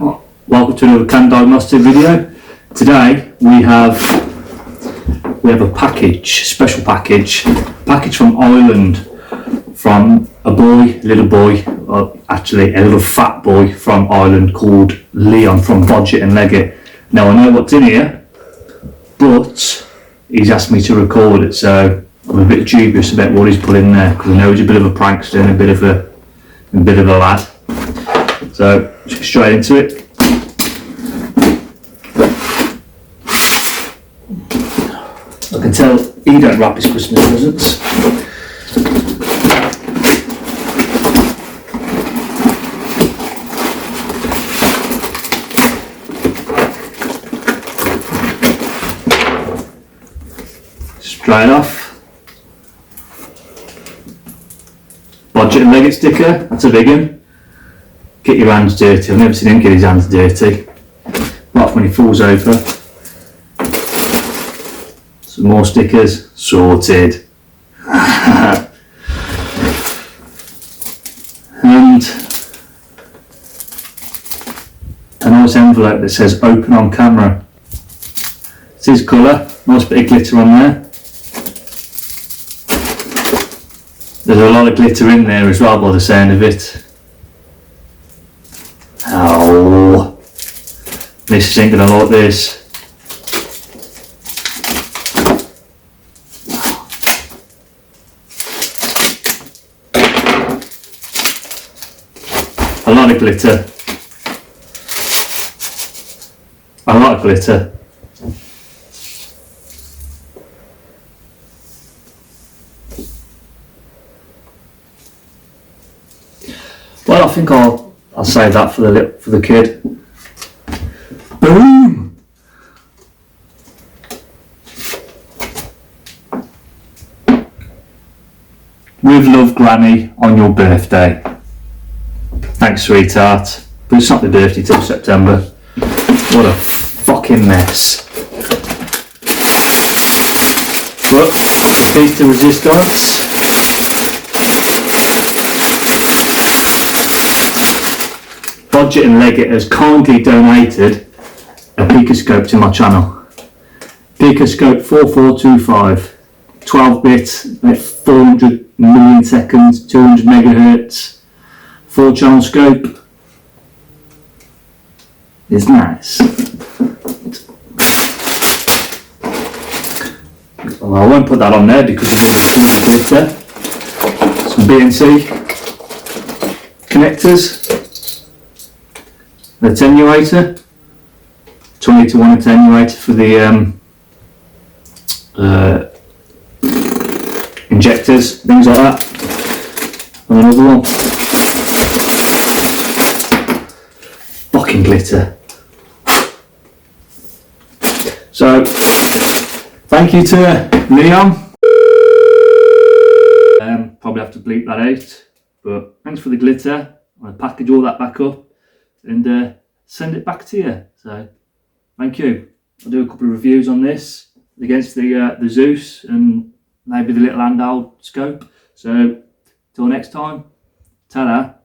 Welcome to another CAN diagnostic video. Today we have a package, special package from Ireland, from a little boy, actually a little fat boy from Ireland called Leon from Bodgit and Legit. Now I know what's in here, but he's asked me to record it, so I'm a bit dubious about what he's put in there because I know he's a bit of a prankster and a bit of a lad. So let's get straight into it. I can tell he don't wrap his Christmas presents. Straight off. Bodgit and Legit sticker, that's a big one. Get your hands dirty. I've never seen him get his hands dirty. Apart from when he falls over. Some more stickers. Sorted. And a nice envelope that says open on camera. It's his colour. Nice bit of glitter on there. There's a lot of glitter in there as well by the sound of it. Oh, Mrs. ain't gonna like this. A lot of glitter. A lot of glitter. Well, I think I'll save that for the kid. Boom! With love, Granny, on your birthday. Thanks, sweetheart. But it's not the birthday till September. What a fucking mess. But piece de resistance. Bodgit and Legit has kindly donated a picoscope to my channel. Picoscope 4425, 12 bit, about 400 million seconds, 200 megahertz, 4-channel scope. It's nice. Well, I won't put that on there because it's all the glitter. Some BNC connectors. An attenuator, 20-to-1 attenuator for the injectors, things like that. And another one. Fucking glitter. So, thank you to Leon. Probably have to bleep that out, but thanks for the glitter. I'll package all that back up and send it back to you. So thank you. I'll do a couple of reviews on this against the Zeus and maybe the little handheld scope. So till next time, ta-da.